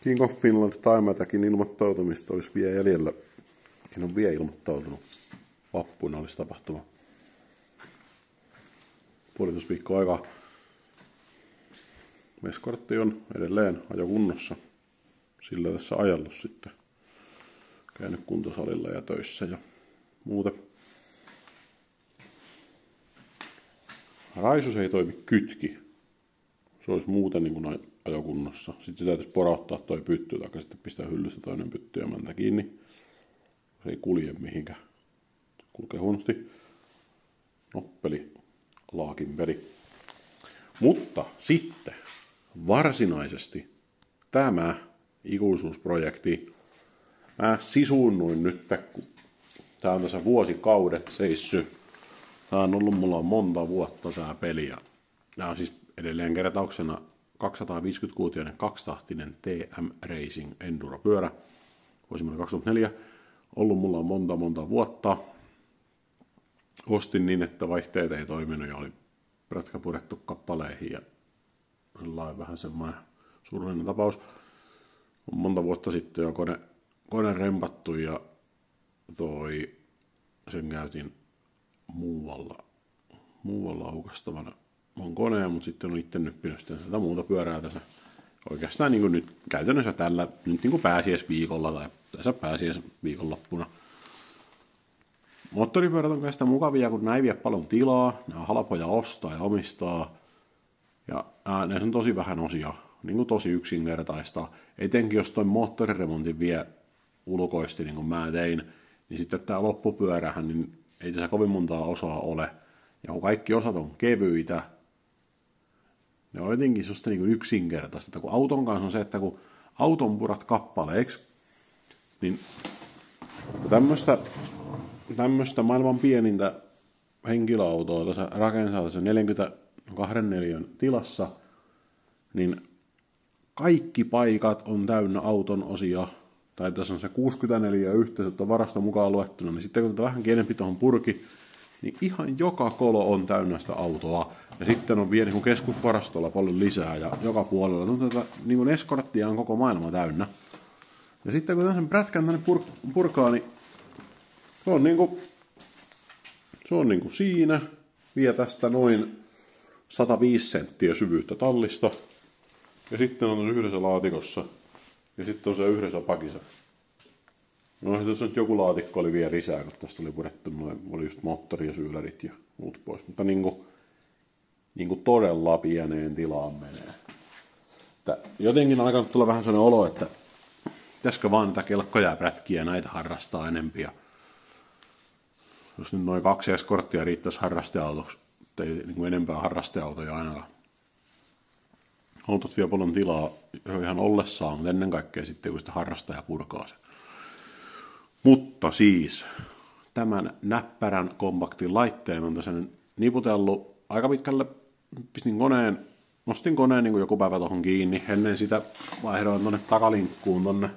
King of Finland Time Attackin ilmoittautumista olisi vielä jäljellä. En ole vielä ilmoittautunut. Vappuna olisi tapahtuma. Puolitus viikkoa aikaa. Eskortti on edelleen ajokunnossa. Sillä tässä ajellut sitten. Käynyt kuntosalilla ja töissä ja muuten. Raisus ei toimi kytki. Se olisi muuten niin kuin ajokunnossa. Sitten se täytyisi porauttaa toi pytty, tai sitten pistää hyllystä toinen pytty ja mäntä kiinni. Se ei kulje mihinkään. Se kulkee huonosti. Noppeli, laakin peli. Mutta sitten varsinaisesti tämä ikuisuusprojekti. Mä sisuunnuin nyt, kun tää on tässä vuosikaudet seissy. Tää on ollut mulla monta vuotta tää peli. Ja tää on siis edelleen kertauksena 256-tinen kaksitahtinen TM Racing Enduro-pyörä. Vuosimalla 2004. Ollut mulla monta vuotta. Ostin niin, että vaihteet ei toiminut ja oli prätkä purettu kappaleihin. Ja vähän semmoinen surullinen tapaus. On monta vuotta sitten jo kone rempattu ja sen käytin muualla aukastavana on koneen, mutta sitten on itse nyppinyt sitä muuta pyörää tässä. Oikeastaan niin kuin nyt käytännössä tällä nyt niin kuin pääsiäisviikolla tai tässä pääsiäisviikonloppuna. Moottoripyörät on kaikista mukavia, kun näin vie paljon tilaa, ne on halpoja ostaa ja omistaa. Ja ne on tosi vähän osia, niin kuin tosi yksinkertaista. Etenkin jos toi moottoriremontin vie ulkoisesti, niin kuin mä tein, niin sitten tämä loppupyörähän, niin ei tässä kovin montaa osaa ole. Ja kun kaikki osat on kevyitä, ne on jotenkin sellaista niin kuin yksinkertaista. Että kun auton kanssa on se, että kun auton purat kappaleeksi, niin tämmöistä maailman pienintä henkilöautoa tässä rakentaa tässä 42 neliön tilassa, niin kaikki paikat on täynnä auton osia, tai tässä on se 64 yhteisötä varasto mukaan luettuna, niin sitten kun tätä vähän enempi tuohon purki, niin ihan joka kolo on täynnä sitä autoa. Ja sitten on vielä niin keskusvarastolla paljon lisää ja joka puolella. No, tätä niin eskorttia on koko maailma täynnä. Ja sitten kun sen prätkän tänne purkaa, niin se on niin kuin siinä. Vie tästä noin 105 senttiä syvyyttä tallista. Ja sitten on yhdessä laatikossa. Ja sitten on se yhdessä pakissa. No, tässä nyt joku laatikko oli vielä lisää, kun tästä oli purettu, oli just moottori ja syylärit ja muut pois. Mutta niin kuin todella pieneen tilaan menee. Että jotenkin on alkanut tulla vähän sellainen olo, että pitäisikö vaan näitä kelkkoja ja prätkiä ja näitä harrastaa enempiä. Jos nyt noin 2 eskorttia riittäisi harrasteautoksi, ei niin kuin enempää harrasteautoja ainakaan. Autot vie paljon tilaa ihan ollessaan, mutta ennen kaikkea sitten kun sitä harrastaja purkaa sen. Mutta siis tämän näppärän kompaktin laitteen on tässä niputellut aika pitkälle. Nostin koneen niin kuin joku päivä tuohon kiinni. Ennen sitä vaihdoin tuonne takalinkkuun, tuonne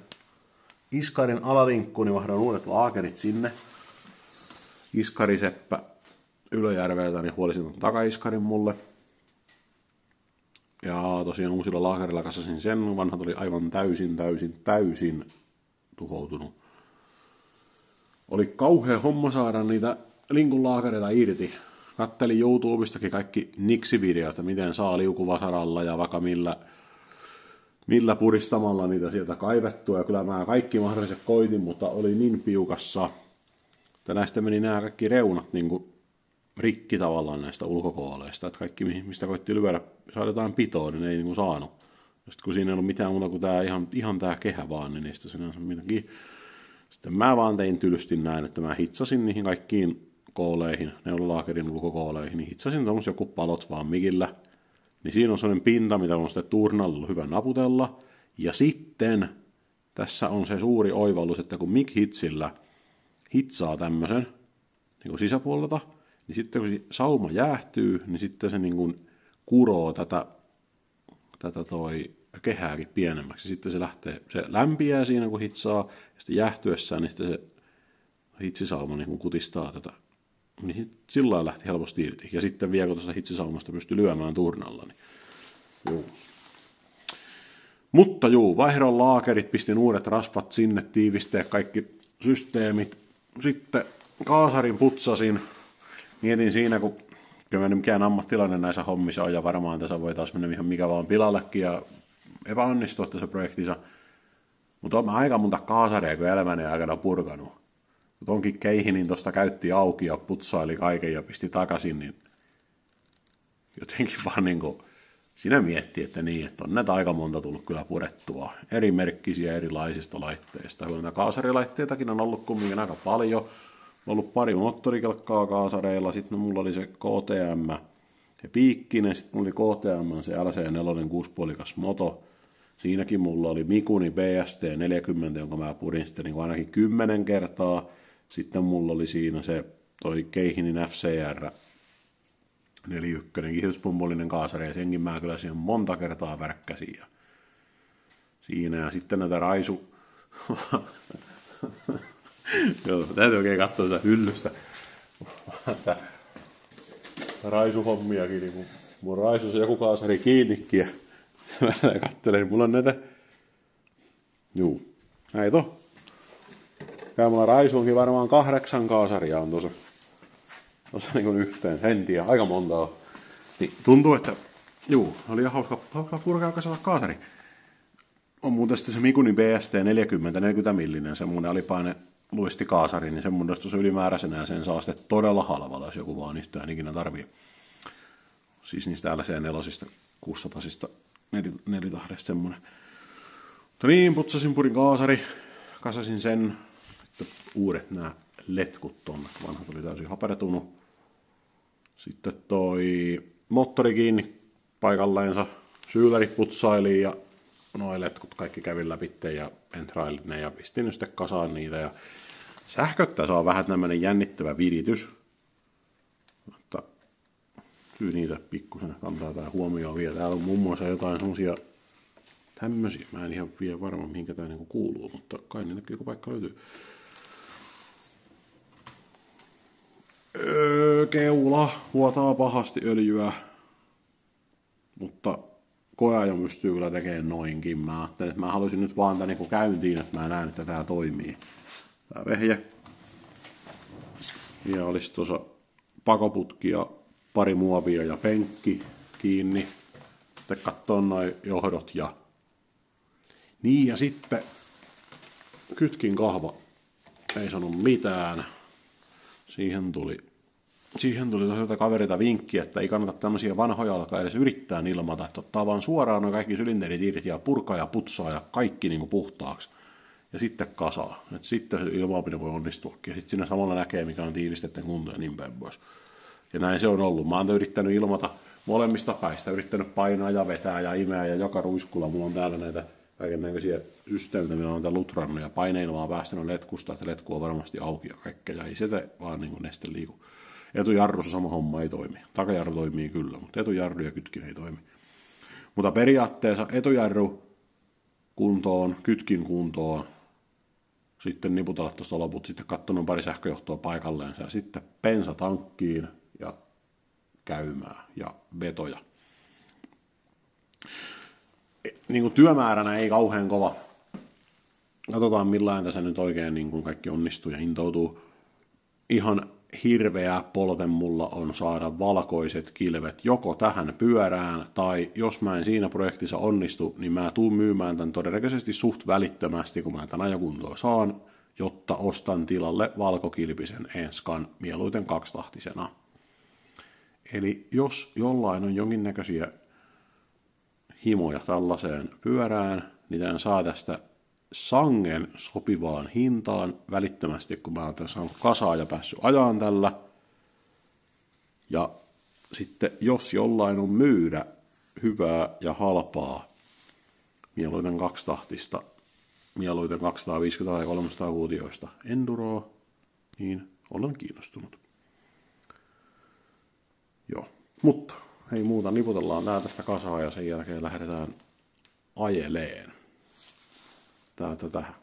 iskarin alalinkkuun, niin vaihdoin uudet laakerit sinne. Iskariseppä Ylöjärveltä, niin huolisin tuon takaiskarin mulle. Ja tosiaan uusilla laakerilla kassasin sen. Vanhat oli aivan täysin tuhoutunut. Oli kauhea homma saada niitä linkun laakereita irti. Kattelin YouTubestakin kaikki niksivideoita, miten saa liukuvasaralla ja vaikka millä puristamalla niitä sieltä kaivettua. Ja kyllä mä kaikki mahdolliset koitin, mutta oli niin piukassa. Että näistä meni nämä kaikki reunat niin kuin rikki tavallaan näistä ulkokooleista. Että kaikki, mistä koitti lyödä, saada jotain pitoa, niin ei niin kuin saanut. Ja sitten kun siinä ei ollut mitään muuta kuin tämä, ihan tämä kehä vaan, niin niistä sinänsä mitään. Sitten mä vaan tein tylysti näin, että mä hitsasin niihin kaikkiin kooleihin, neulolaakerin ulkokooleihin, niin hitsasin tommosia joku palot vaan mikillä. Niin siinä on sellainen pinta, mitä on sitten turnalla hyvä naputella. Ja sitten tässä on se suuri oivallus, että kun mic-hitsillä hitsaa tämmöisen niin kuin sisäpuolelta, niin sitten kun sauma jäähtyy, niin sitten se niin kuin kuroo tätä kehääkin pienemmäksi. Sitten se lämpiää siinä, kun hitsaa, ja sitten jäähtyessään, niin sitten se hitsisauma niin kutistaa tätä. Niin sillä lailla lähti helposti irti. Ja sitten vielä, kun tuosta hitsisaumasta pystyi lyömään turnalla. Niin. Joo. Mutta juu, vaihdon laakerit, pistin uudet rasvat sinne, tiivisteet, kaikki systeemit. Sitten kaasarin putsasin. Mietin siinä, kun kyllä mikään ammattilainen näissä hommissa on, ja varmaan tässä voi taas mennä ihan mikä vaan pilallekin ja epäonnistua tässä projektissa. Mutta olen aika monta kaasareja, kun elämäni aikana purkanut. Mutta onkin Keihinin tuosta käytti auki ja putsaili kaiken ja pisti takaisin, niin jotenkin vaan niin kuin sinä miettii, että niin, että on näitä aika monta tullut kyllä purettua. Eri merkkisiä erilaisista laitteista. Näitä kaasarilaitteitakin on ollut kumminkin aika paljon. On ollut pari moottorikelkkaa kaasareilla, sitten mulla oli se KTM, se piikkinen, sitten mulla oli KTM, se LC4 kuuspuolikas moto. Siinäkin mulla oli Mikuni BST40, jonka mä purin sitten niin ainakin 10 kertaa. Sitten mulla oli siinä se toi Keihinin FCR 41 kiihdyspumpullinen kaasari, ja senkin mä kyllä siihen monta kertaa värkkäsin. Siinä, ja sitten näitä Joo, täytyy oikein katsoa sitä hyllystä. Raisuhommiakin, niin kun mun raisussa joku kaasari kiinnikin, ja mä katselen, mulla on näitä. Juu, näitä on. Ja mulla raisuunkin varmaan 8 kaasaria on tuossa niin kuin yhteen, en tiedä, aika monta on. Niin, tuntuu, että juu, oli ihan hauska purkaa kasata kaasari. On muuten sitten se Mikuni BST 40 millinen, semmoinen alipaine luistikaasari, niin semmoinen se ylimääräisenä, ja sen saa sitten todella halvalla, jos joku vaan yhtään ikinä tarvii. Siis niistä LC4, 600 nelitahdesta semmoinen. Mutta niin, putsasin purin kaasari, kasasin sen, sitten uudet nämä letkut tonne, vanhat oli täysin haperetunut. Sitten toi moottori kiinni paikalleensa, syylläri putsaili ja noi letkut kaikki kävin läpi ja entrailin ne ja pistin nyt sitten kasaan niitä. Ja sähköttä saa vähän tämmönen jännittävä viritys. Mutta kyllä niitä pikkusen kantaa tää huomioon vielä. Täällä on muun muassa jotain semmosia tämmösiä. Mä en ihan vielä varma mihinkä tää niinku kuuluu, mutta kai ne joku paikka löytyy. Keula vuotaa pahasti öljyä, mutta koeajo pystyy kyllä tekemään noinkin. Mä ajattelin, että mä haluaisin nyt vaan tämän niin käyntiin, että mä näen, että tää toimii. Tää vehje. Ja olisi tuossa pakoputki ja pari muovia ja penkki kiinni. Sitten katsoo noin johdot ja niin, ja sitten kytkin kahva. Ei sanonut mitään. Siihen tuli tosiaan kaverita vinkki, että ei kannata tämmöisiä vanhoja alkaa edes yrittää ilmata, että ottaa vaan suoraan nuo kaikki sylinterit irti ja purkaa ja putsaa ja kaikki niin kuin puhtaaksi. Ja sitten kasaa. Et sitten se ilmaapinen voi onnistuakin. Ja sitten siinä samalla näkee, mikä on tiivisteiden kunto ja niin päin pois. Ja näin se on ollut. Mä oon yrittänyt ilmata molemmista päistä. Yrittänyt painaa ja vetää ja imeä ja joka ruiskulla. Mulla on täällä näitä kaikennäköisiä systeemitä, millä on lutrannut ja paineilmaa päästänyt letkusta, että letku on varmasti auki ja kaikkea. Ja ei se vaan niin kuin neste liiku. Etujarrussa sama homma ei toimi. Takajarru toimii kyllä, mutta etujarru ja kytkin ei toimi. Mutta periaatteessa etujarru kuntoon, kytkin kuntoon, sitten niputella tuosta loput, sitten katsoa pari sähköjohtoa paikalleen ja sitten bensatankkiin ja käymään ja vetoja. Niin kuin työmääränä ei kauhean kova. Katsotaan millainen tässä nyt oikein niin kuin kaikki onnistuu ja intoutuu. Ihan hirveä polve mulla on saada valkoiset kilvet joko tähän pyörään, tai jos mä en siinä projektissa onnistu, niin mä tuun myymään tämän todennäköisesti suht välittömästi, kun mä tämän ajokuntoon saan, jotta ostan tilalle valkokilpisen Enskan mieluiten kaksitahtisena. Eli jos jollain on jonkinnäköisiä himoja tällaiseen pyörään, niin tämän saa tästä sangen sopivaan hintaan välittömästi, kun mä oon saanut kasaa ja päässyt ajaan tällä. Ja sitten jos jollain on myydä hyvää ja halpaa, mieluiten kaksitahtista, mieluiten 250 tai 300 kuutioista enduroa, niin olen kiinnostunut. Joo, mutta ei muuta, niputellaan tää tästä kasaa ja sen jälkeen lähdetään ajeleen täältä tähän.